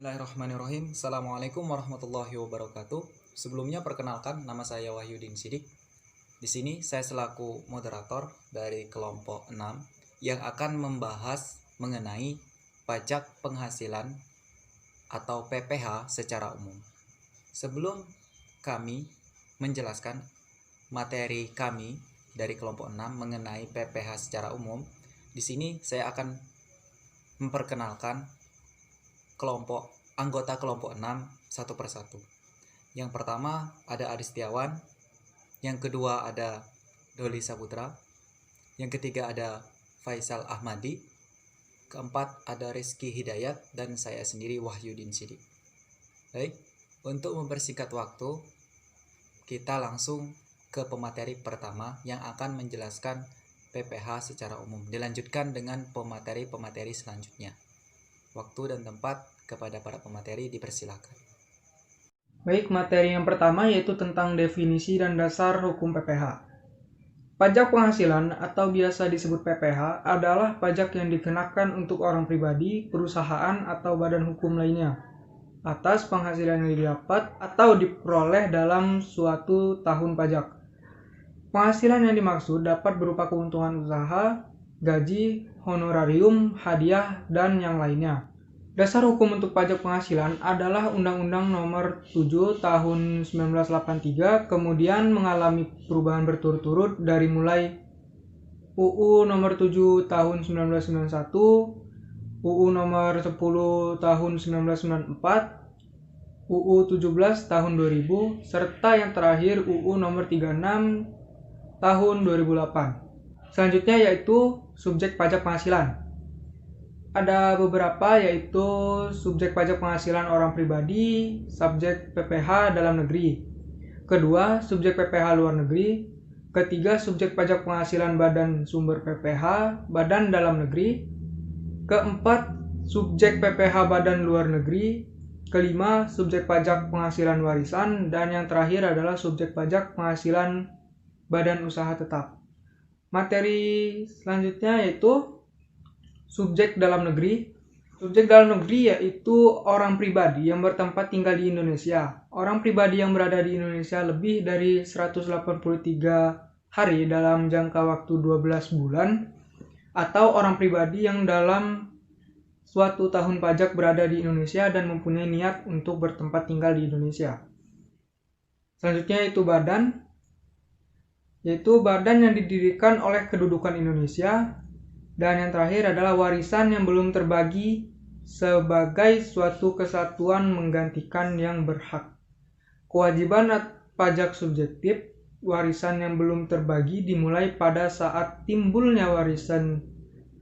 Bismillahirrahmanirrahim. Assalamualaikum warahmatullahi wabarakatuh. Sebelumnya perkenalkan, nama saya Wahyudin Sidik. Di sini saya selaku moderator dari kelompok 6 yang akan membahas mengenai pajak penghasilan atau PPH secara umum. Sebelum kami menjelaskan materi kami dari kelompok 6 mengenai PPH secara umum, di sini saya akan memperkenalkan anggota kelompok 6 satu persatu. Yang pertama ada Adi Setiawan, yang kedua ada Doli Saputra, yang ketiga ada Faisal Ahmadi, keempat ada Rizky Hidayat, dan saya sendiri Wahyudin Sidik. Baik, untuk mempersingkat waktu, kita langsung ke pemateri pertama yang akan menjelaskan PPH secara umum. Dilanjutkan dengan pemateri-pemateri selanjutnya. Waktu dan tempat kepada para pemateri dipersilakan. Baik, materi yang pertama yaitu tentang definisi dan dasar hukum PPH. Pajak penghasilan atau biasa disebut PPH adalah pajak yang dikenakan untuk orang pribadi, perusahaan, atau badan hukum lainnya atas penghasilan yang didapat atau diperoleh dalam suatu tahun pajak. Penghasilan yang dimaksud dapat berupa keuntungan usaha, gaji, honorarium, hadiah, dan yang lainnya. Dasar hukum untuk pajak penghasilan adalah Undang-Undang Nomor 7 Tahun 1983, kemudian mengalami perubahan berturut-turut dari mulai UU Nomor 7 Tahun 1991, UU Nomor 10 Tahun 1994, UU 17 Tahun 2000, serta yang terakhir UU Nomor 36 Tahun 2008. Selanjutnya yaitu subjek pajak penghasilan. Ada beberapa yaitu subjek pajak penghasilan orang pribadi, subjek PPH dalam negeri. Kedua, subjek PPH luar negeri. Ketiga, subjek pajak penghasilan badan sumber PPH, badan dalam negeri. Keempat, subjek PPH badan luar negeri. Kelima, subjek pajak penghasilan warisan. Dan yang terakhir adalah subjek pajak penghasilan badan usaha tetap. Materi selanjutnya yaitu subjek dalam negeri. Subjek dalam negeri yaitu orang pribadi yang bertempat tinggal di Indonesia. Orang pribadi yang berada di Indonesia lebih dari 183 hari dalam jangka waktu 12 bulan, atau orang pribadi yang dalam suatu tahun pajak berada di Indonesia dan mempunyai niat untuk bertempat tinggal di Indonesia. Selanjutnya yaitu badan yang didirikan oleh kedudukan Indonesia. Dan yang terakhir adalah warisan yang belum terbagi sebagai suatu kesatuan menggantikan yang berhak. Kewajiban pajak subjektif warisan yang belum terbagi dimulai pada saat timbulnya warisan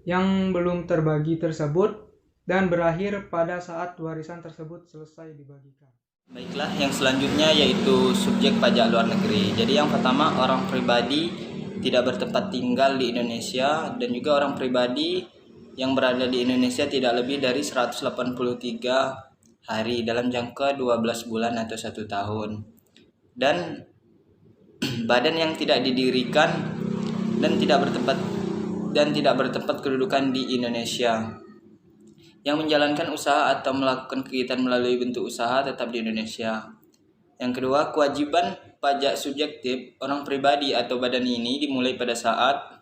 yang belum terbagi tersebut dan berakhir pada saat warisan tersebut selesai dibagikan. Baiklah, yang selanjutnya yaitu subjek pajak luar negeri. Jadi yang pertama, orang pribadi tidak bertempat tinggal di Indonesia, dan juga orang pribadi yang berada di Indonesia tidak lebih dari 183 hari dalam jangka 12 bulan atau 1 tahun. Dan badan yang tidak didirikan dan tidak bertempat kedudukan di Indonesia, yang menjalankan usaha atau melakukan kegiatan melalui bentuk usaha tetap di Indonesia. Yang kedua, kewajiban pajak subjektif orang pribadi atau badan ini dimulai pada saat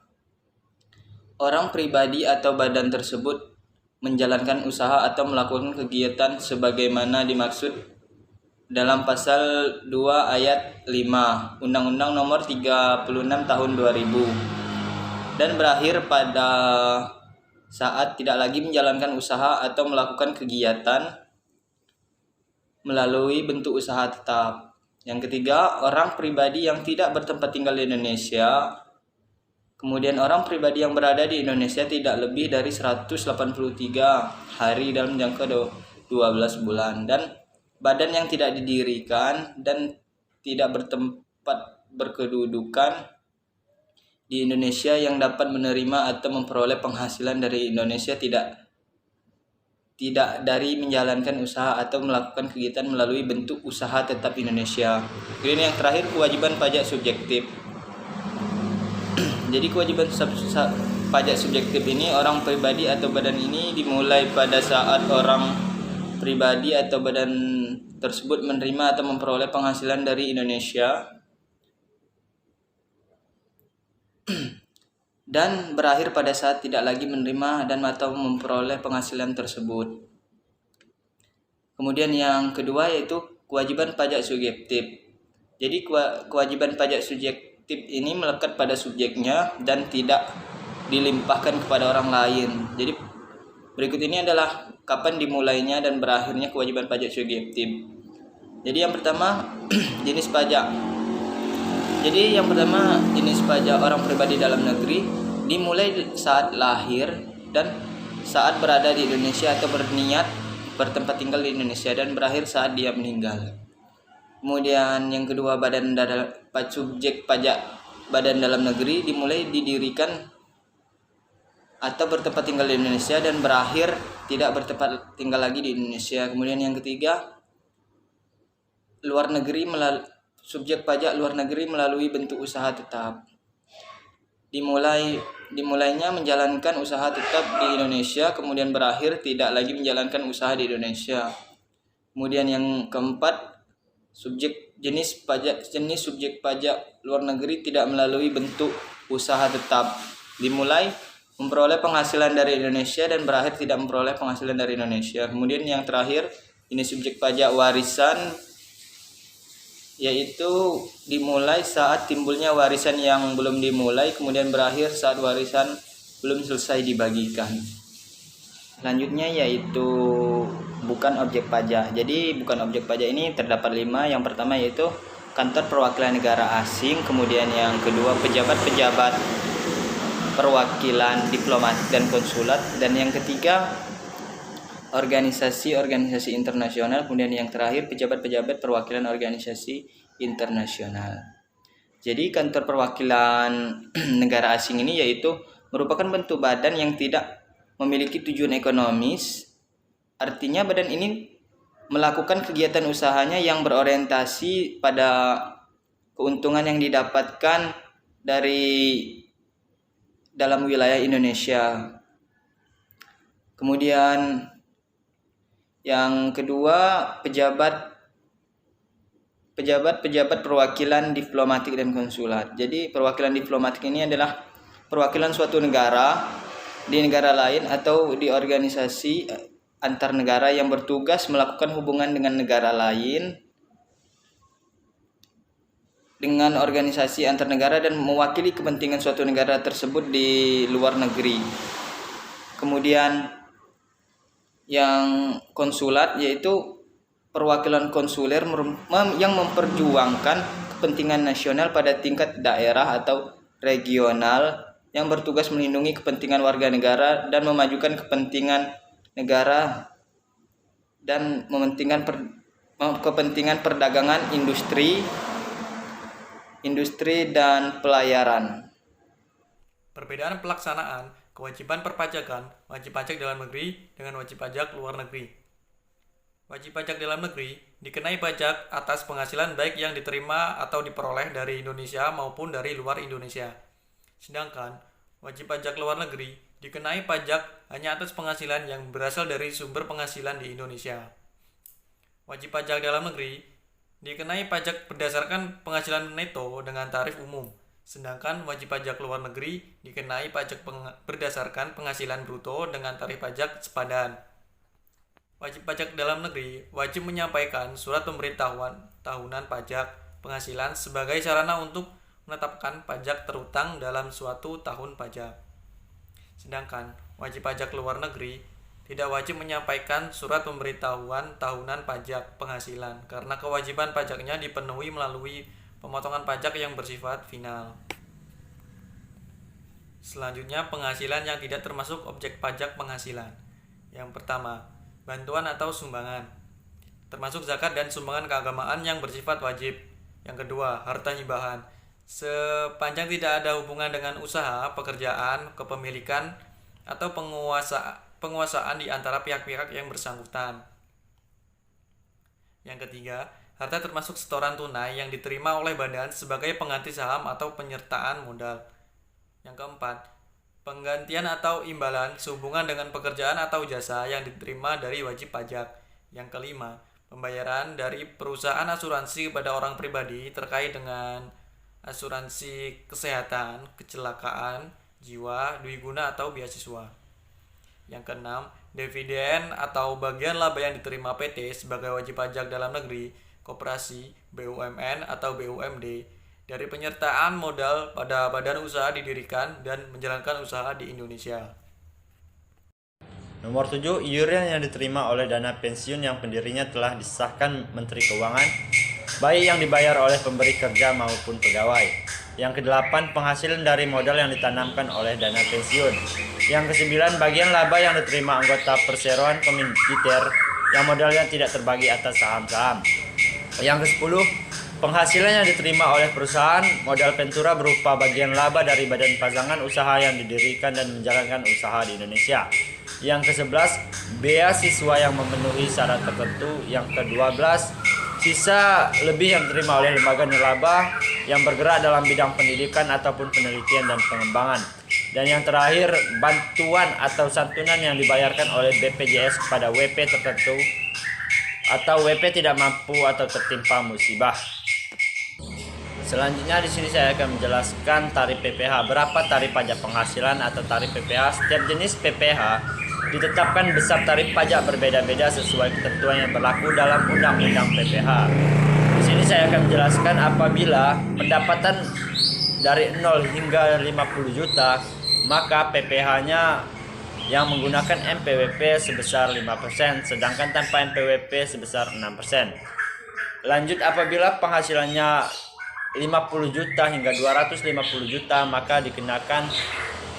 orang pribadi atau badan tersebut menjalankan usaha atau melakukan kegiatan sebagaimana dimaksud dalam pasal 2 ayat 5 Undang-Undang Nomor 36 Tahun 2000, dan berakhir pada saat tidak lagi menjalankan usaha atau melakukan kegiatan melalui bentuk usaha tetap. Yang ketiga, orang pribadi yang tidak bertempat tinggal di Indonesia. Kemudian orang pribadi yang berada di Indonesia tidak lebih dari 183 hari dalam jangka 12 bulan. Dan badan yang tidak didirikan dan tidak bertempat berkedudukan di Indonesia yang dapat menerima atau memperoleh penghasilan dari Indonesia tidak dari menjalankan usaha atau melakukan kegiatan melalui bentuk usaha tetap Indonesia. Kemudian yang terakhir, kewajiban pajak subjektif. Jadi kewajiban pajak subjektif ini orang pribadi atau badan ini dimulai pada saat orang pribadi atau badan tersebut menerima atau memperoleh penghasilan dari Indonesia dan berakhir pada saat tidak lagi menerima dan atau memperoleh penghasilan tersebut. Kemudian yang kedua yaitu kewajiban pajak subjektif. Jadi kewajiban pajak subjektif ini melekat pada subjeknya dan tidak dilimpahkan kepada orang lain. Jadi berikut ini adalah kapan dimulainya dan berakhirnya kewajiban pajak subjektif. Jadi yang pertama jenis pajak. Jadi yang pertama jenis pajak orang pribadi dalam negeri dimulai saat lahir dan saat berada di Indonesia atau berniat bertempat tinggal di Indonesia dan berakhir saat dia meninggal. Kemudian yang kedua subjek pajak badan dalam negeri dimulai didirikan atau bertempat tinggal di Indonesia dan berakhir tidak bertempat tinggal lagi di Indonesia. Kemudian yang ketiga subjek pajak luar negeri melalui bentuk usaha tetap. Dimulainya menjalankan usaha tetap di Indonesia, kemudian berakhir tidak lagi menjalankan usaha di Indonesia. Kemudian yang keempat, jenis subjek pajak luar negeri tidak melalui bentuk usaha tetap. Dimulai memperoleh penghasilan dari Indonesia dan berakhir tidak memperoleh penghasilan dari Indonesia. Kemudian yang terakhir, ini subjek pajak warisan, yaitu dimulai saat timbulnya warisan yang belum dimulai, kemudian berakhir saat warisan belum selesai dibagikan. Selanjutnya yaitu bukan objek pajak. Jadi bukan objek pajak ini terdapat 5. Yang pertama yaitu kantor perwakilan negara asing, kemudian yang kedua pejabat-pejabat perwakilan diplomatik dan konsulat, dan yang ketiga organisasi internasional, kemudian yang terakhir pejabat-pejabat perwakilan organisasi internasional. Jadi kantor perwakilan negara asing ini yaitu merupakan bentuk badan yang tidak memiliki tujuan ekonomis. Artinya badan ini melakukan kegiatan usahanya yang berorientasi pada keuntungan yang didapatkan dari dalam wilayah Indonesia. Kemudian yang kedua, pejabat perwakilan diplomatik dan konsulat. Jadi perwakilan diplomatik ini adalah perwakilan suatu negara di negara lain atau di organisasi antar negara yang bertugas melakukan hubungan dengan negara lain, dengan organisasi antar negara dan mewakili kepentingan suatu negara tersebut di luar negeri. Kemudian yang konsulat yaitu perwakilan konsuler yang memperjuangkan kepentingan nasional pada tingkat daerah atau regional, yang bertugas melindungi kepentingan warga negara dan memajukan kepentingan negara dan mementingkan kepentingan perdagangan, industri dan pelayaran. Perbedaan pelaksanaan kewajiban perpajakan, wajib pajak dalam negeri dengan wajib pajak luar negeri. Wajib pajak dalam negeri dikenai pajak atas penghasilan baik yang diterima atau diperoleh dari Indonesia maupun dari luar Indonesia. Sedangkan wajib pajak luar negeri dikenai pajak hanya atas penghasilan yang berasal dari sumber penghasilan di Indonesia. Wajib pajak dalam negeri dikenai pajak berdasarkan penghasilan neto dengan tarif umum. Sedangkan wajib pajak luar negeri dikenai pajak berdasarkan penghasilan bruto dengan tarif pajak sepadan. Wajib pajak dalam negeri wajib menyampaikan surat pemberitahuan tahunan pajak penghasilan sebagai sarana untuk menetapkan pajak terutang dalam suatu tahun pajak. Sedangkan wajib pajak luar negeri tidak wajib menyampaikan surat pemberitahuan tahunan pajak penghasilan karena kewajiban pajaknya dipenuhi melalui pemotongan pajak yang bersifat final. Selanjutnya, penghasilan yang tidak termasuk objek pajak penghasilan. Yang pertama, bantuan atau sumbangan, termasuk zakat dan sumbangan keagamaan yang bersifat wajib. Yang kedua, harta hibahan, sepanjang tidak ada hubungan dengan usaha, pekerjaan, kepemilikan, atau penguasaan di antara pihak-pihak yang bersangkutan. Yang ketiga, harta termasuk setoran tunai yang diterima oleh badan sebagai pengganti saham atau penyertaan modal. Yang keempat, penggantian atau imbalan sehubungan dengan pekerjaan atau jasa yang diterima dari wajib pajak. Yang kelima, pembayaran dari perusahaan asuransi kepada orang pribadi terkait dengan asuransi kesehatan, kecelakaan, jiwa, dwiguna atau beasiswa. Yang keenam, dividen atau bagian laba yang diterima PT sebagai wajib pajak dalam negeri, koperasi, BUMN atau BUMD dari penyertaan modal pada badan usaha didirikan dan menjalankan usaha di Indonesia. Nomor 7, iuran yang diterima oleh dana pensiun yang pendirinya telah disahkan Menteri Keuangan, baik yang dibayar oleh pemberi kerja maupun pegawai. Yang ke-8, penghasilan dari modal yang ditanamkan oleh dana pensiun. Yang ke-9, bagian laba yang diterima anggota perseroan komite yang modalnya tidak terbagi atas saham-saham. Yang ke-10, penghasilan yang diterima oleh perusahaan modal Ventura berupa bagian laba dari badan pasangan usaha yang didirikan dan menjalankan usaha di Indonesia. Yang ke-11, beasiswa yang memenuhi syarat tertentu. Yang ke-12, sisa lebih yang diterima oleh lembaga nirlaba yang bergerak dalam bidang pendidikan ataupun penelitian dan pengembangan. Dan yang terakhir, bantuan atau santunan yang dibayarkan oleh BPJS kepada WP tertentu atau WP tidak mampu atau tertimpa musibah. Selanjutnya di sini saya akan menjelaskan tarif PPh. Berapa tarif pajak penghasilan atau tarif PPh? Setiap jenis PPh ditetapkan besar tarif pajak berbeda-beda sesuai ketentuan yang berlaku dalam Undang-Undang PPh. Di sini saya akan menjelaskan apabila pendapatan dari 0 hingga 50 juta, maka PPh-nya yang menggunakan NPWP sebesar 5%, sedangkan tanpa NPWP sebesar 6%. Lanjut, apabila penghasilannya 50 juta hingga 250 juta, maka dikenakan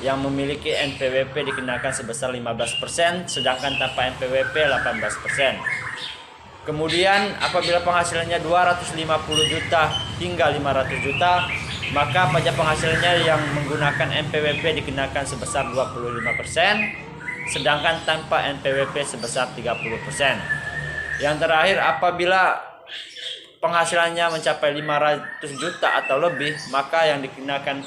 yang memiliki NPWP dikenakan sebesar 15%, sedangkan tanpa NPWP 18%. Kemudian apabila penghasilannya 250 juta hingga 500 juta, maka pajak penghasilannya yang menggunakan NPWP dikenakan sebesar 25%, sedangkan tanpa NPWP sebesar 30%. Yang terakhir, apabila penghasilannya mencapai 500 juta atau lebih, maka yang dikenakan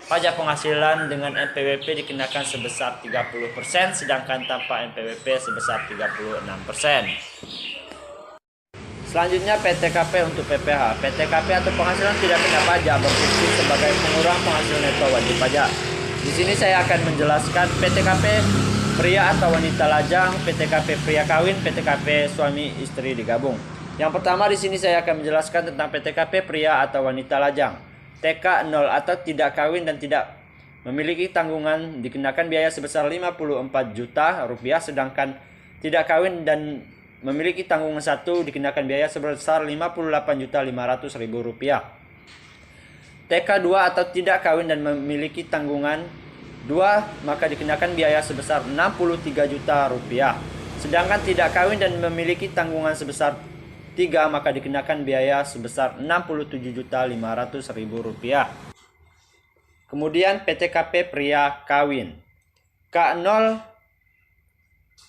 pajak penghasilan dengan NPWP dikenakan sebesar 30%, sedangkan tanpa NPWP sebesar 36%. Selanjutnya PTKP untuk PPh. PTKP atau penghasilan tidak kena pajak berfungsi sebagai pengurang penghasilan neto wajib pajak. Di sini saya akan menjelaskan PTKP pria atau wanita lajang, PTKP pria kawin, PTKP suami istri digabung. Yang pertama di sini saya akan menjelaskan tentang PTKP pria atau wanita lajang. TK 0 atau tidak kawin dan tidak memiliki tanggungan dikenakan biaya sebesar 54 juta rupiah, sedangkan tidak kawin dan memiliki tanggungan 1 dikenakan biaya sebesar 58.500.000 rupiah. TK 2 atau tidak kawin dan memiliki tanggungan 2 maka dikenakan biaya sebesar 63 juta rupiah. Sedangkan tidak kawin dan memiliki tanggungan sebesar 3 maka dikenakan biaya sebesar 67.500.000 rupiah. Kemudian PTKP pria kawin. K0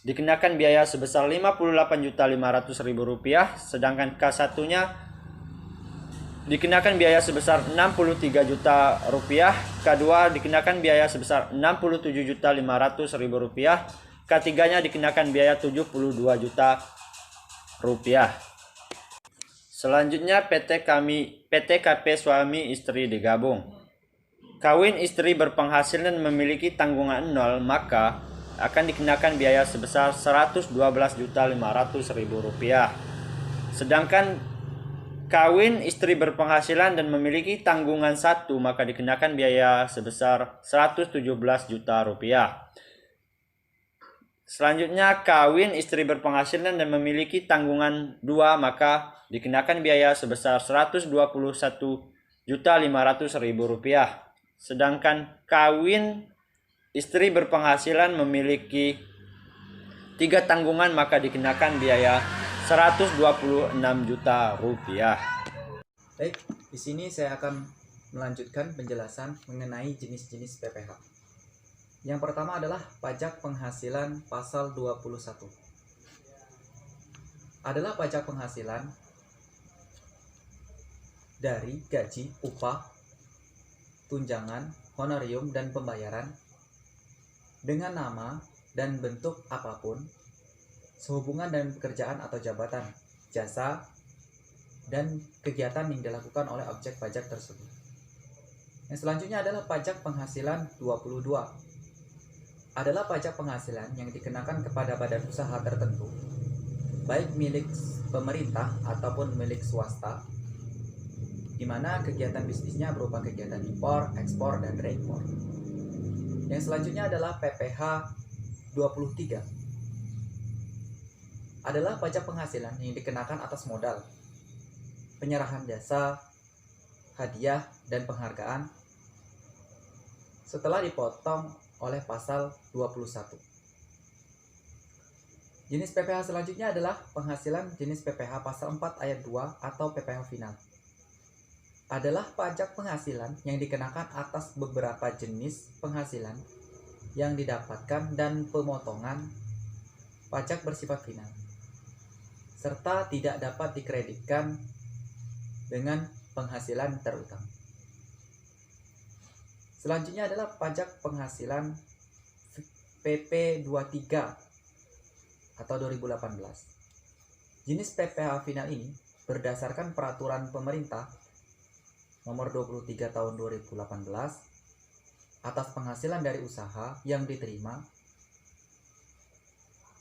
dikenakan biaya sebesar 58.500.000 rupiah, sedangkan K1-nya dikenakan biaya sebesar 63 juta rupiah, K2 dikenakan biaya sebesar 67.500.000 rupiah, K3-nya dikenakan biaya 72 juta rupiah. Selanjutnya PTKP suami istri digabung. Kawin istri berpenghasilan memiliki tanggungan 0 maka akan dikenakan biaya sebesar 112.500.000 rupiah. Sedangkan kawin istri berpenghasilan dan memiliki tanggungan 1 maka dikenakan biaya sebesar 117 juta rupiah. Selanjutnya kawin istri berpenghasilan dan memiliki tanggungan 2 maka dikenakan biaya sebesar 121.500.000 rupiah. Sedangkan kawin istri berpenghasilan memiliki 3 tanggungan maka dikenakan biaya 126 juta rupiah. Baik, di sini saya akan melanjutkan penjelasan mengenai jenis-jenis PPh. Yang pertama adalah pajak penghasilan pasal 21. Adalah pajak penghasilan dari gaji, upah, tunjangan, honorium, dan pembayaran dengan nama dan bentuk apapun sehubungan dengan pekerjaan atau jabatan, jasa, dan kegiatan yang dilakukan oleh objek pajak tersebut. Yang selanjutnya adalah pajak penghasilan 22. Adalah pajak penghasilan yang dikenakan kepada badan usaha tertentu, baik milik pemerintah ataupun milik swasta, di mana kegiatan bisnisnya berupa kegiatan impor, ekspor, dan reekspor. Yang selanjutnya adalah PPh 23. Adalah pajak penghasilan yang dikenakan atas modal, penyerahan jasa, hadiah, dan penghargaan setelah dipotong oleh pasal 21. Jenis PPh selanjutnya adalah penghasilan jenis PPh pasal 4 ayat 2 atau PPh final. Adalah pajak penghasilan yang dikenakan atas beberapa jenis penghasilan yang didapatkan dan pemotongan pajak bersifat final, serta tidak dapat dikreditkan dengan penghasilan terutang. Selanjutnya adalah pajak penghasilan PP 23 atau 2018. Jenis PPh final ini berdasarkan peraturan pemerintah nomor 23 tahun 2018 atas penghasilan dari usaha yang diterima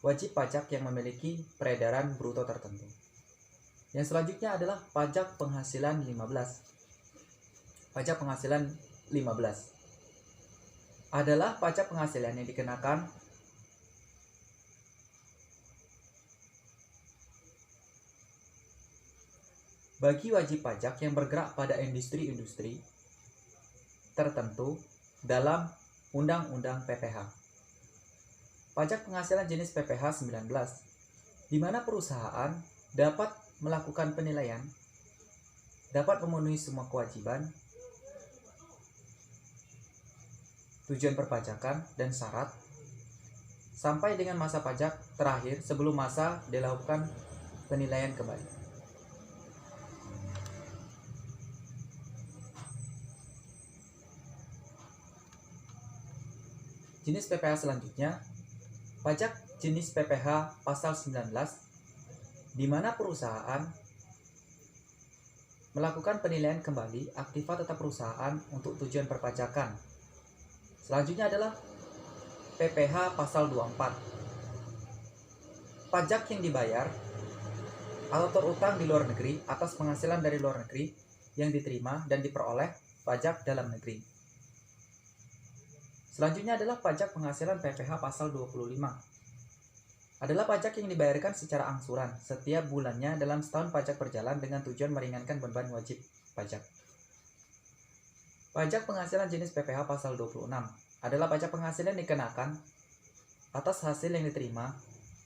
wajib pajak yang memiliki peredaran bruto tertentu. Yang selanjutnya adalah pajak penghasilan 15. Pajak penghasilan 15 adalah pajak penghasilan yang dikenakan bagi wajib pajak yang bergerak pada industri-industri tertentu dalam Undang-Undang PPh. Pajak penghasilan jenis PPh 19, di mana perusahaan dapat melakukan penilaian, dapat memenuhi semua kewajiban, tujuan perpajakan, dan syarat sampai dengan masa pajak terakhir sebelum masa dilakukan penilaian kembali. Jenis PPh selanjutnya, pajak jenis PPh pasal 19, di mana perusahaan melakukan penilaian kembali aktiva tetap perusahaan untuk tujuan perpajakan. Selanjutnya adalah PPh pasal 24. Pajak yang dibayar atau terutang di luar negeri atas penghasilan dari luar negeri yang diterima dan diperoleh pajak dalam negeri. Selanjutnya adalah pajak penghasilan PPh pasal 25. Adalah pajak yang dibayarkan secara angsuran setiap bulannya dalam setahun pajak berjalan dengan tujuan meringankan beban wajib pajak. Pajak penghasilan jenis PPh pasal 26 adalah pajak penghasilan dikenakan atas hasil yang diterima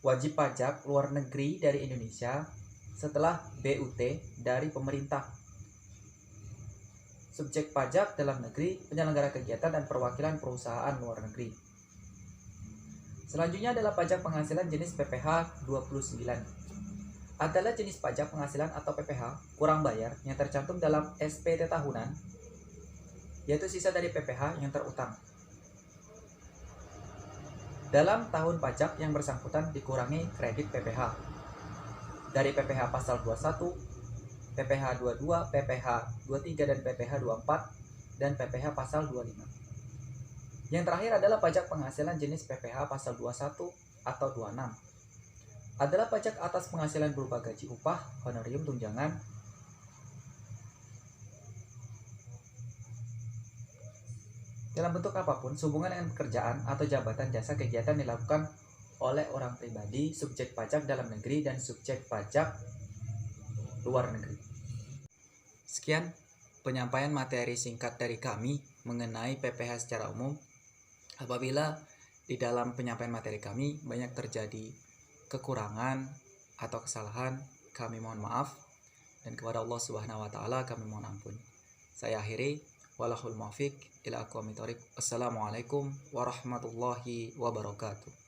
wajib pajak luar negeri dari Indonesia setelah BUT dari pemerintah, subjek pajak dalam negeri, penyelenggara kegiatan, dan perwakilan perusahaan luar negeri. Selanjutnya adalah pajak penghasilan jenis PPh 29. Adalah jenis pajak penghasilan atau PPh kurang bayar yang tercantum dalam SPT tahunan, yaitu sisa dari PPh yang terutang. Dalam tahun pajak yang bersangkutan dikurangi kredit PPh dari PPh pasal 21, PPh 22, PPh 23, dan PPh 24, dan PPh pasal 25. Yang terakhir adalah pajak penghasilan jenis PPh pasal 21 atau 26. Adalah pajak atas penghasilan berupa gaji, upah, honorium, tunjangan, dalam bentuk apapun sehubungan dengan pekerjaan atau jabatan, jasa, kegiatan dilakukan oleh orang pribadi, subjek pajak dalam negeri, dan subjek pajak luar negeri. Sekian penyampaian materi singkat dari kami mengenai PPh secara umum. Apabila di dalam penyampaian materi kami banyak terjadi kekurangan atau kesalahan, kami mohon maaf, dan kepada Allah Subhanahu wa taala kami mohon ampun. Saya akhiri, walahul muwaffiq ila aqwamit thoriq. Assalamualaikum warahmatullahi wabarakatuh.